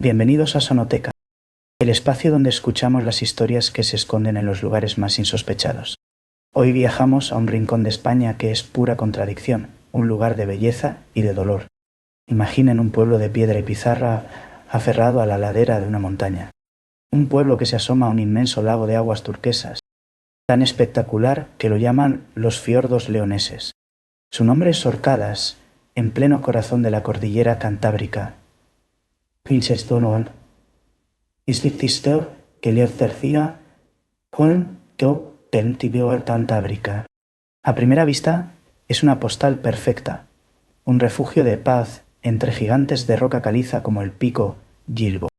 Bienvenidos a Sonoteca, el espacio donde escuchamos las historias que se esconden en los lugares más insospechados. Hoy viajamos a un rincón de España que es pura contradicción, un lugar de belleza y de dolor. Imaginen un pueblo de piedra y pizarra aferrado a la ladera de una montaña. Un pueblo que se asoma a un inmenso lago de aguas turquesas, tan espectacular que lo llaman los fiordos leoneses. Su nombre es Orcadas, en pleno corazón de la cordillera cantábrica. Pilsestonol. Isdictisteur que tercia Holm to Pentibioer Cantábrica. A primera vista es una postal perfecta, un refugio de paz entre gigantes de roca caliza como el pico Gilbo.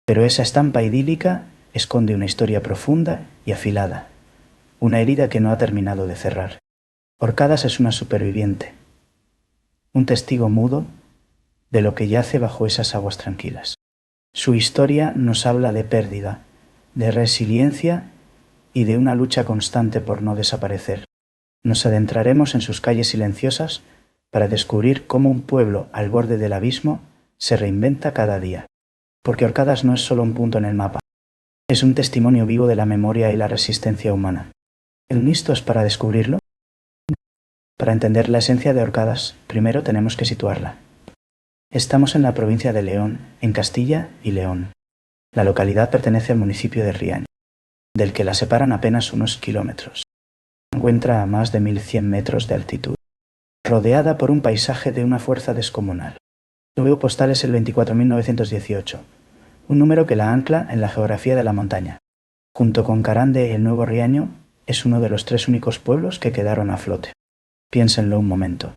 Pero esa estampa idílica esconde una historia profunda y afilada, una herida que no ha terminado de cerrar. Orcadas es una superviviente, un testigo mudo de lo que yace bajo esas aguas tranquilas. Su historia nos habla de pérdida, de resiliencia y de una lucha constante por no desaparecer. Nos adentraremos en sus calles silenciosas para descubrir cómo un pueblo al borde del abismo se reinventa cada día. Porque Orcadas no es solo un punto en el mapa, es un testimonio vivo de la memoria y la resistencia humana. ¿Listos para descubrirlo? Para entender la esencia de Orcadas, primero tenemos que situarla. Estamos en la provincia de León, en Castilla y León. La localidad pertenece al municipio de Riaño, del que la separan apenas unos kilómetros. Se encuentra a más de 1100 metros de altitud, rodeada por un paisaje de una fuerza descomunal. Su código postal es el 24.918, un número que la ancla en la geografía de la montaña. Junto con Carande y el Nuevo Riaño, es uno de los 3 únicos pueblos que quedaron a flote. Piénsenlo un momento.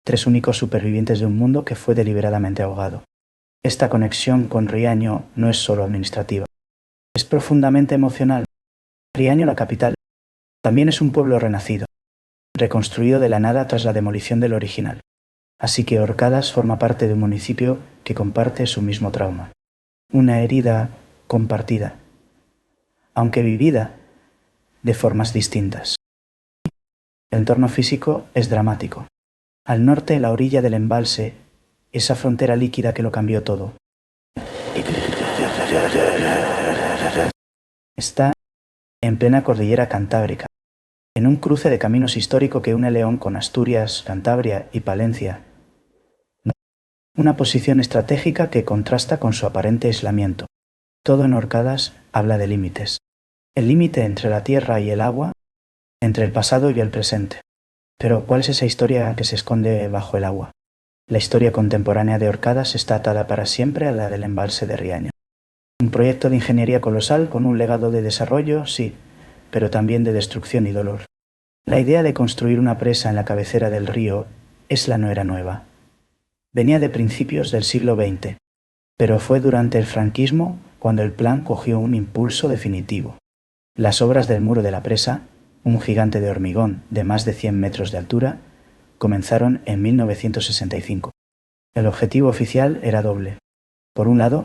3 únicos supervivientes de un mundo que fue deliberadamente ahogado. Esta conexión con Riaño no es solo administrativa, es profundamente emocional. Riaño, la capital, también es un pueblo renacido, reconstruido de la nada tras la demolición del original. Así que Orcadas forma parte de un municipio que comparte su mismo trauma. Una herida compartida, aunque vivida de formas distintas. El entorno físico es dramático. Al norte, la orilla del embalse, esa frontera líquida que lo cambió todo. Está en plena cordillera cantábrica, en un cruce de caminos histórico que une León con Asturias, Cantabria y Palencia. Una posición estratégica que contrasta con su aparente aislamiento. Todo en Orcadas habla de límites. El límite entre la tierra y el agua, entre el pasado y el presente. Pero, ¿cuál es esa historia que se esconde bajo el agua? La historia contemporánea de Orcadas está atada para siempre a la del embalse de Riaño. Un proyecto de ingeniería colosal con un legado de desarrollo, sí, pero también de destrucción y dolor. La idea de construir una presa en la cabecera del río no era nueva. Venía de principios del siglo XX, pero fue durante el franquismo cuando el plan cogió un impulso definitivo. Las obras del muro de la presa, un gigante de hormigón de más de 100 metros de altura, comenzaron en 1965. El objetivo oficial era doble. Por un lado,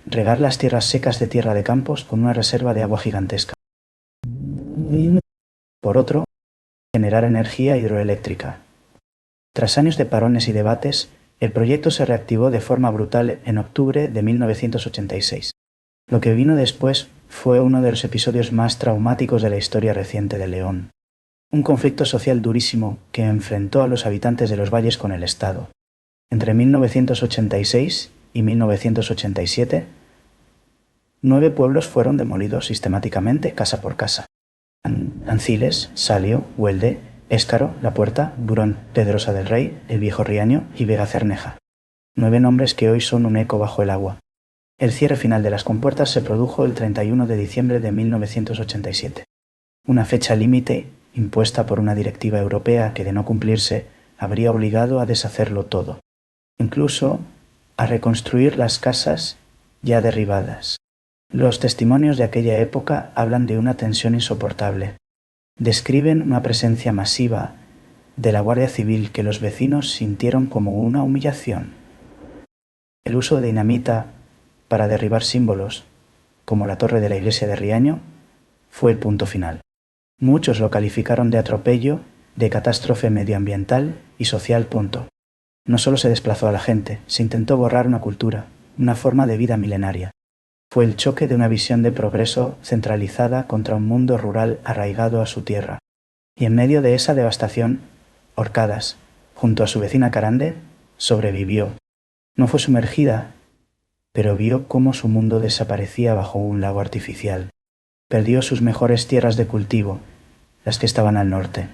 regar las tierras secas de Tierra de Campos con una reserva de agua gigantesca. Por otro, generar energía hidroeléctrica. Tras años de parones y debates, el proyecto se reactivó de forma brutal en octubre de 1986. Lo que vino después fue uno de los episodios más traumáticos de la historia reciente de León. Un conflicto social durísimo que enfrentó a los habitantes de los valles con el Estado. Entre 1986 y 1987, 9 pueblos fueron demolidos sistemáticamente casa por casa. Anciles, Salio, Huelde, Éscaro, La Puerta, Burón, Pedrosa del Rey, El Viejo Riaño y Vega Cerneja. 9 nombres que hoy son un eco bajo el agua. El cierre final de las compuertas se produjo el 31 de diciembre de 1987, una fecha límite impuesta por una directiva europea que, de no cumplirse, habría obligado a deshacerlo todo, incluso a reconstruir las casas ya derribadas. Los testimonios de aquella época hablan de una tensión insoportable. Describen una presencia masiva de la Guardia Civil que los vecinos sintieron como una humillación. El uso de dinamita para derribar símbolos, como la torre de la iglesia de Riaño, fue el punto final. Muchos lo calificaron de atropello, de catástrofe medioambiental y social. No solo se desplazó a la gente, se intentó borrar una cultura, una forma de vida milenaria. Fue el choque de una visión de progreso centralizada contra un mundo rural arraigado a su tierra. Y en medio de esa devastación, Orcadas, junto a su vecina Carande, sobrevivió. No fue sumergida, pero vio cómo su mundo desaparecía bajo un lago artificial. Perdió sus mejores tierras de cultivo, las que estaban al norte.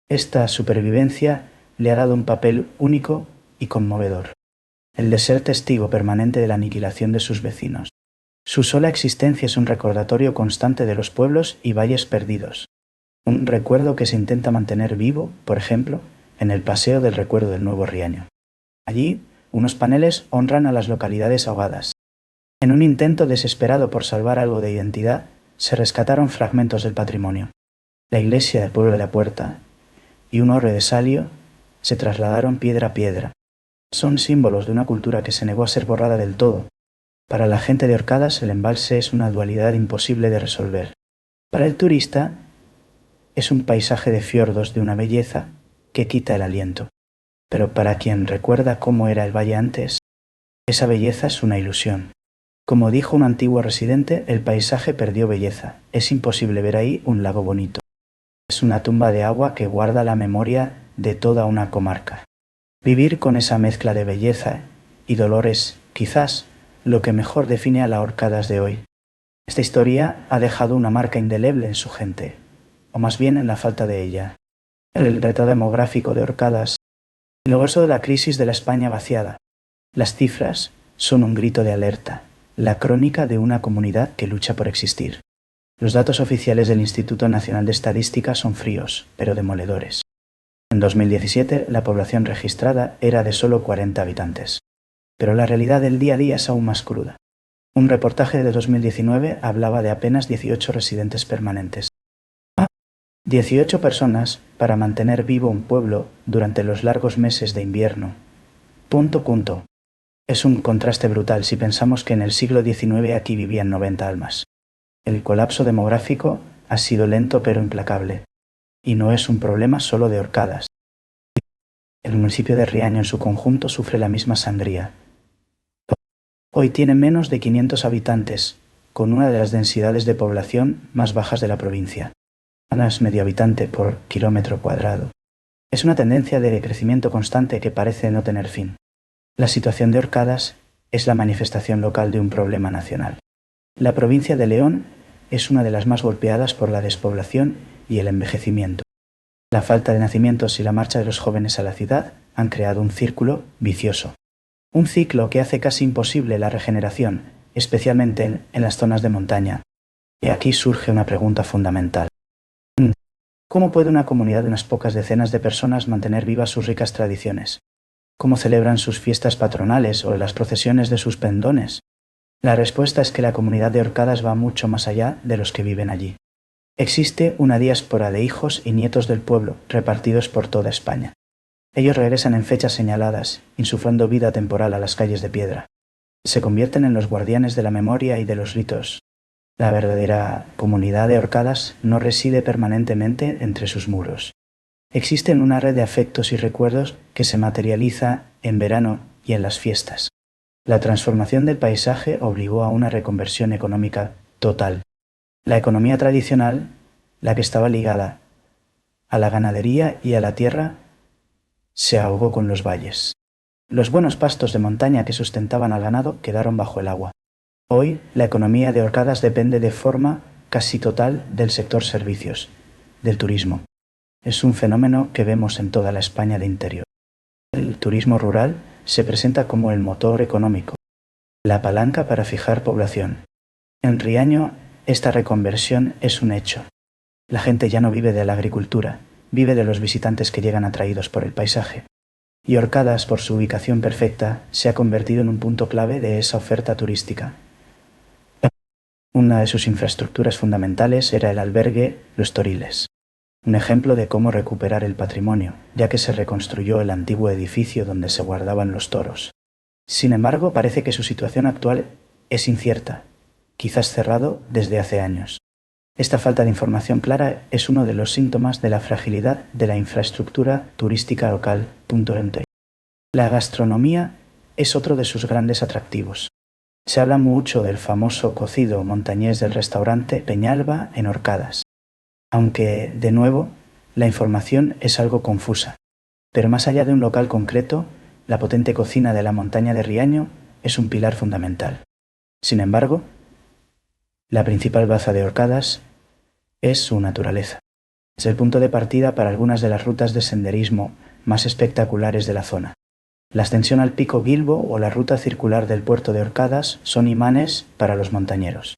Esta supervivencia le ha dado un papel único y conmovedor, el de ser testigo permanente de la aniquilación de sus vecinos. Su sola existencia es un recordatorio constante de los pueblos y valles perdidos, un recuerdo que se intenta mantener vivo, por ejemplo, en el Paseo del Recuerdo del Nuevo Riaño. Allí, unos paneles honran a las localidades ahogadas. En un intento desesperado por salvar algo de identidad, se rescataron fragmentos del patrimonio. La iglesia del pueblo de la Puerta y un orre de Salio se trasladaron piedra a piedra. Son símbolos de una cultura que se negó a ser borrada del todo. Para la gente de Orcadas, el embalse es una dualidad imposible de resolver. Para el turista, es un paisaje de fiordos de una belleza que quita el aliento. Pero para quien recuerda cómo era el valle antes, esa belleza es una ilusión. Como dijo un antiguo residente, el paisaje perdió belleza. Es imposible ver ahí un lago bonito. Es una tumba de agua que guarda la memoria de toda una comarca. Vivir con esa mezcla de belleza y dolor es, quizás, lo que mejor define a las Orcadas de hoy. Esta historia ha dejado una marca indeleble en su gente, o más bien en la falta de ella. El reto demográfico de Orcadas, el grueso de la crisis de la España vaciada. Las cifras son un grito de alerta, la crónica de una comunidad que lucha por existir. Los datos oficiales del Instituto Nacional de Estadística son fríos, pero demoledores. En 2017, la población registrada era de solo 40 habitantes. Pero la realidad del día a día es aún más cruda. Un reportaje de 2019 hablaba de apenas 18 residentes permanentes. 18 personas para mantener vivo un pueblo durante los largos meses de invierno. Punto. Es un contraste brutal si pensamos que en el siglo XIX aquí vivían 90 almas. El colapso demográfico ha sido lento pero implacable. Y no es un problema solo de Orcadas. El municipio de Riaño en su conjunto sufre la misma sangría. Hoy tiene menos de 500 habitantes, con una de las densidades de población más bajas de la provincia. Apenas medio habitante por kilómetro cuadrado. Es una tendencia de crecimiento constante que parece no tener fin. La situación de Orcadas es la manifestación local de un problema nacional. La provincia de León es una de las más golpeadas por la despoblación y el envejecimiento. La falta de nacimientos y la marcha de los jóvenes a la ciudad han creado un círculo vicioso. Un ciclo que hace casi imposible la regeneración, especialmente en las zonas de montaña. Y aquí surge una pregunta fundamental. ¿Cómo puede una comunidad de unas pocas decenas de personas mantener vivas sus ricas tradiciones? ¿Cómo celebran sus fiestas patronales o las procesiones de sus pendones? La respuesta es que la comunidad de Orcadas va mucho más allá de los que viven allí. Existe una diáspora de hijos y nietos del pueblo repartidos por toda España. Ellos regresan en fechas señaladas, insuflando vida temporal a las calles de piedra. Se convierten en los guardianes de la memoria y de los ritos. La verdadera comunidad de Orcadas no reside permanentemente entre sus muros. Existe una red de afectos y recuerdos que se materializa en verano y en las fiestas. La transformación del paisaje obligó a una reconversión económica total. La economía tradicional, la que estaba ligada a la ganadería y a la tierra, se ahogó con los valles. Los buenos pastos de montaña que sustentaban al ganado quedaron bajo el agua. Hoy, la economía de Orcadas depende de forma casi total del sector servicios, del turismo. Es un fenómeno que vemos en toda la España de interior. El turismo rural se presenta como el motor económico, la palanca para fijar población. En Riaño, esta reconversión es un hecho. La gente ya no vive de la agricultura, vive de los visitantes que llegan atraídos por el paisaje. Y Orcadas, por su ubicación perfecta, se ha convertido en un punto clave de esa oferta turística. Una de sus infraestructuras fundamentales era el albergue Los Toriles, un ejemplo de cómo recuperar el patrimonio, ya que se reconstruyó el antiguo edificio donde se guardaban los toros. Sin embargo, parece que su situación actual es incierta, quizás cerrado desde hace años. Esta falta de información clara es uno de los síntomas de la fragilidad de la infraestructura turística local. La gastronomía es otro de sus grandes atractivos. Se habla mucho del famoso cocido montañés del restaurante Peñalba en Orcadas, aunque, de nuevo, la información es algo confusa. Pero más allá de un local concreto, la potente cocina de la montaña de Riaño es un pilar fundamental. Sin embargo, la principal baza de Orcadas es su naturaleza. Es el punto de partida para algunas de las rutas de senderismo más espectaculares de la zona. La ascensión al pico Bilbo o la ruta circular del puerto de Orcadas son imanes para los montañeros.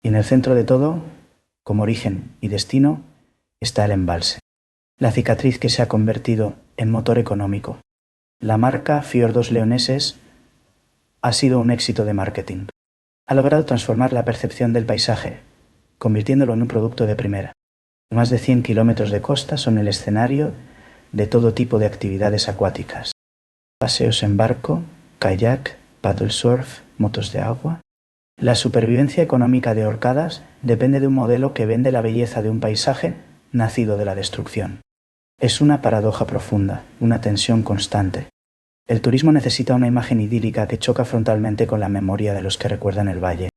Y en el centro de todo, como origen y destino, está el embalse, la cicatriz que se ha convertido en motor económico. La marca Fiordos Leoneses ha sido un éxito de marketing. Ha logrado transformar la percepción del paisaje, convirtiéndolo en un producto de primera. Más de 100 kilómetros de costa son el escenario de todo tipo de actividades acuáticas. Paseos en barco, kayak, paddle surf, motos de agua. La supervivencia económica de Orcadas depende de un modelo que vende la belleza de un paisaje nacido de la destrucción. Es una paradoja profunda, una tensión constante. El turismo necesita una imagen idílica que choca frontalmente con la memoria de los que recuerdan el valle.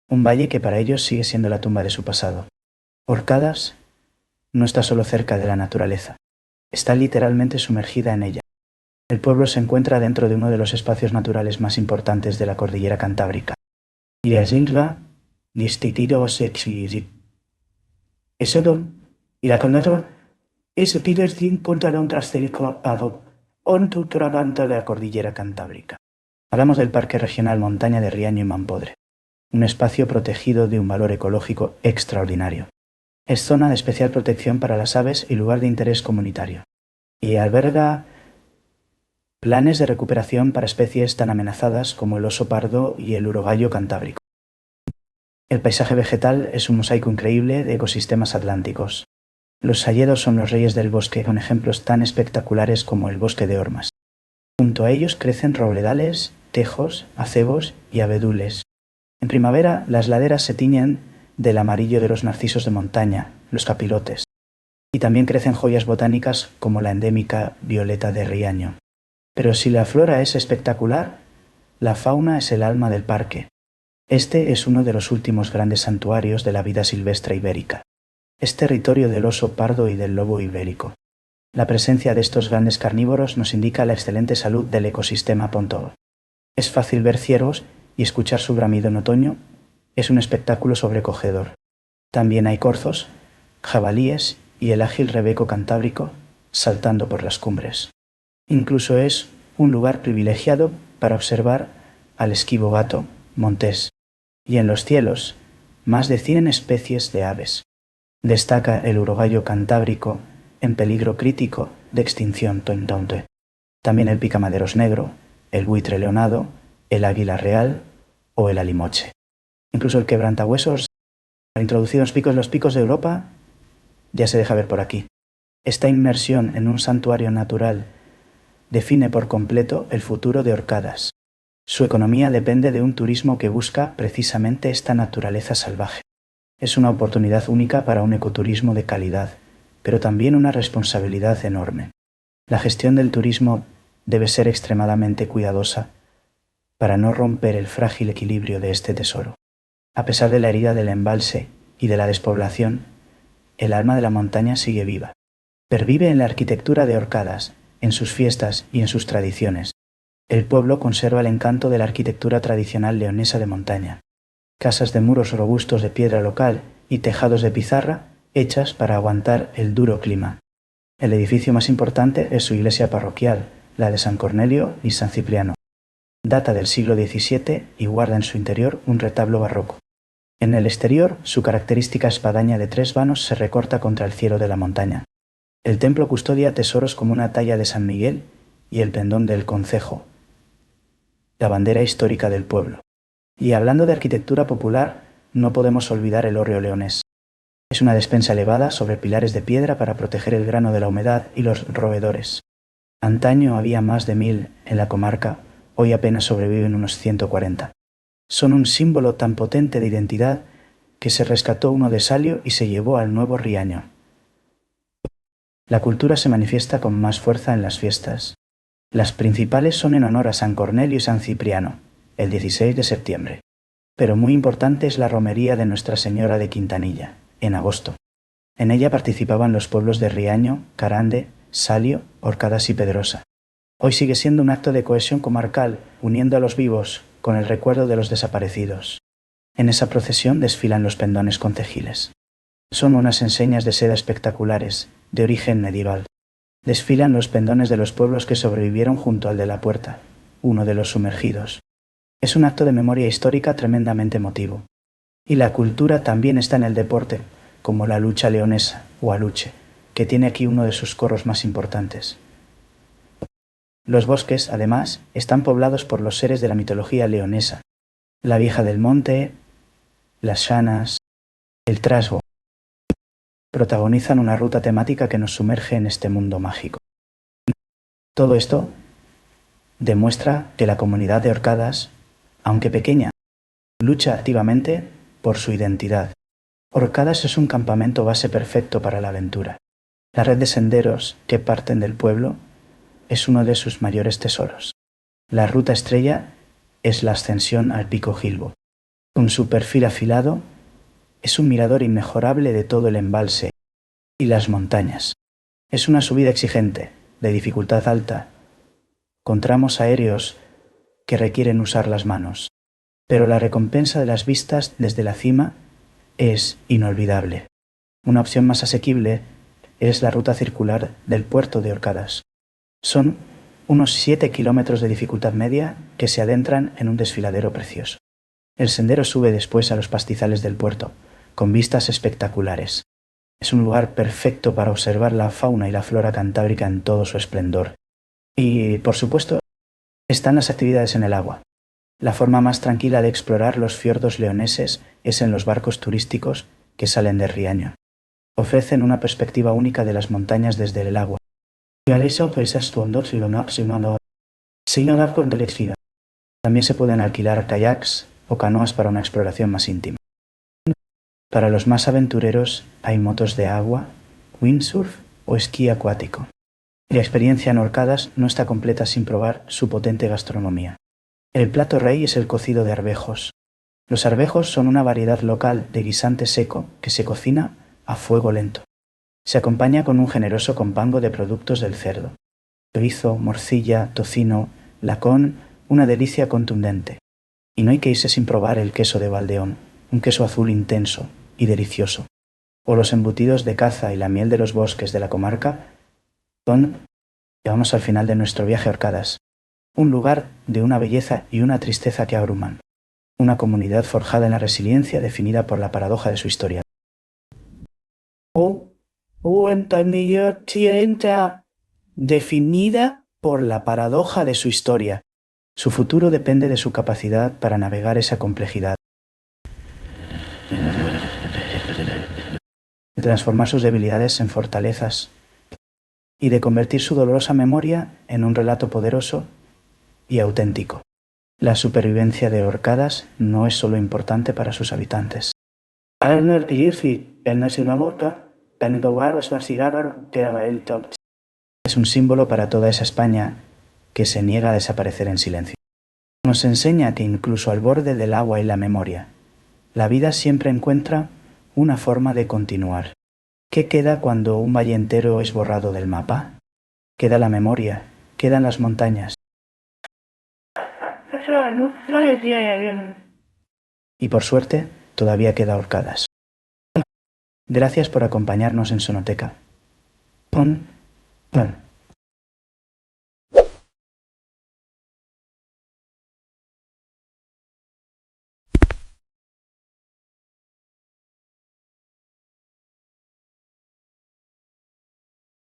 Un valle que para ellos sigue siendo la tumba de su pasado. Orcadas no está solo cerca de la naturaleza, está literalmente sumergida en ella. El pueblo se encuentra dentro de uno de los espacios naturales más importantes de la cordillera cantábrica. De la cordillera cantábrica. Hablamos del Parque Regional Montaña de Riaño y Mampodre, un espacio protegido de un valor ecológico extraordinario. Es zona de especial protección para las aves y lugar de interés comunitario, y alberga planes de recuperación para especies tan amenazadas como el oso pardo y el urogallo cantábrico. El paisaje vegetal es un mosaico increíble de ecosistemas atlánticos. Los sayedos son los reyes del bosque, con ejemplos tan espectaculares como el bosque de Ormas. Junto a ellos crecen robledales, tejos, acebos y abedules. En primavera, las laderas se tiñen del amarillo de los narcisos de montaña, los capilotes, y también crecen joyas botánicas como la endémica violeta de Riaño. Pero si la flora es espectacular, la fauna es el alma del parque. Este es uno de los últimos grandes santuarios de la vida silvestre ibérica. Es territorio del oso pardo y del lobo ibérico. La presencia de estos grandes carnívoros nos indica la excelente salud del ecosistema Pontón. Es fácil ver ciervos y escuchar su bramido en otoño. Es un espectáculo sobrecogedor. También hay corzos, jabalíes y el ágil rebeco cantábrico saltando por las cumbres. Incluso es un lugar privilegiado para observar al esquivo gato montés. Y en los cielos, más de 100 especies de aves. Destaca el urogallo cantábrico en peligro crítico de extinción. También el picamaderos negro, el buitre leonado, el águila real o el alimoche. Incluso el quebrantahuesos, introducido en los picos de Europa, ya se deja ver por aquí. Esta inmersión en un santuario natural define por completo el futuro de Orcadas. Su economía depende de un turismo que busca precisamente esta naturaleza salvaje. Es una oportunidad única para un ecoturismo de calidad, pero también una responsabilidad enorme. La gestión del turismo debe ser extremadamente cuidadosa para no romper el frágil equilibrio de este tesoro. A pesar de la herida del embalse y de la despoblación, el alma de la montaña sigue viva. Pervive en la arquitectura de Orcadas, en sus fiestas y en sus tradiciones. El pueblo conserva el encanto de la arquitectura tradicional leonesa de montaña. Casas de muros robustos de piedra local y tejados de pizarra hechas para aguantar el duro clima. El edificio más importante es su iglesia parroquial, la de San Cornelio y San Cipriano. Data del siglo XVII y guarda en su interior un retablo barroco. En el exterior, su característica espadaña de 3 vanos se recorta contra el cielo de la montaña. El templo custodia tesoros como una talla de San Miguel y el pendón del concejo, la bandera histórica del pueblo. Y hablando de arquitectura popular, no podemos olvidar el hórreo leonés. Es una despensa elevada sobre pilares de piedra para proteger el grano de la humedad y los roedores. Antaño había más de 1000 en la comarca, hoy apenas sobreviven unos 140. Son un símbolo tan potente de identidad que se rescató uno de Salio y se llevó al nuevo Riaño. La cultura se manifiesta con más fuerza en las fiestas. Las principales son en honor a San Cornelio y San Cipriano, el 16 de septiembre. Pero muy importante es la romería de Nuestra Señora de Quintanilla, en agosto. En ella participaban los pueblos de Riaño, Carande, Salio, Orcadas y Pedrosa. Hoy sigue siendo un acto de cohesión comarcal, uniendo a los vivos con el recuerdo de los desaparecidos. En esa procesión desfilan los pendones concejiles. Son unas enseñas de seda espectaculares, de origen medieval. Desfilan los pendones de los pueblos que sobrevivieron junto al de la Puerta, uno de los sumergidos. Es un acto de memoria histórica tremendamente emotivo. Y la cultura también está en el deporte, como la lucha leonesa o aluche, que tiene aquí uno de sus coros más importantes. Los bosques, además, están poblados por los seres de la mitología leonesa, la Vieja del Monte, las Shanas, el Trasgo. Protagonizan una ruta temática que nos sumerge en este mundo mágico. Todo esto demuestra que la comunidad de Orcadas, aunque pequeña, lucha activamente por su identidad. Orcadas es un campamento base perfecto para la aventura. La red de senderos que parten del pueblo es uno de sus mayores tesoros. La ruta estrella es la ascensión al Pico Gilbo. Con su perfil afilado, es un mirador inmejorable de todo el embalse y las montañas. Es una subida exigente, de dificultad alta, con tramos aéreos que requieren usar las manos. Pero la recompensa de las vistas desde la cima es inolvidable. Una opción más asequible es la ruta circular del puerto de Orcadas. Son unos 7 kilómetros de dificultad media que se adentran en un desfiladero precioso. El sendero sube después a los pastizales del puerto, con vistas espectaculares. Es un lugar perfecto para observar la fauna y la flora cantábrica en todo su esplendor. Y, por supuesto, están las actividades en el agua. La forma más tranquila de explorar los fiordos leoneses es en los barcos turísticos que salen de Riaño. Ofrecen una perspectiva única de las montañas desde el agua. También se pueden alquilar kayaks o canoas para una exploración más íntima. Para los más aventureros hay motos de agua, windsurf o esquí acuático. La experiencia en Orcadas no está completa sin probar su potente gastronomía. El plato rey es el cocido de arvejos. Los arvejos son una variedad local de guisante seco que se cocina a fuego lento. Se acompaña con un generoso compango de productos del cerdo. Chorizo, morcilla, tocino, lacón, una delicia contundente. Y no hay que irse sin probar el queso de Valdeón, un queso azul intenso y delicioso. O los embutidos de caza y la miel de los bosques de la comarca. Llegamos al final de nuestro viaje a Orcadas, un lugar de una belleza y una tristeza que abruman, una comunidad forjada en la resiliencia definida por la paradoja de su historia. Definida por la paradoja de su historia. Su futuro depende de su capacidad para navegar esa complejidad, de transformar sus debilidades en fortalezas y de convertir su dolorosa memoria en un relato poderoso y auténtico. La supervivencia de Orcadas no es solo importante para sus habitantes. Es un símbolo para toda esa España que se niega a desaparecer en silencio. Nos enseña que incluso al borde del agua y la memoria, la vida siempre encuentra una forma de continuar. ¿Qué queda cuando un valle entero es borrado del mapa? Queda la memoria, quedan las montañas. Y por suerte, todavía queda Orcadas. Gracias por acompañarnos en Sonoteca.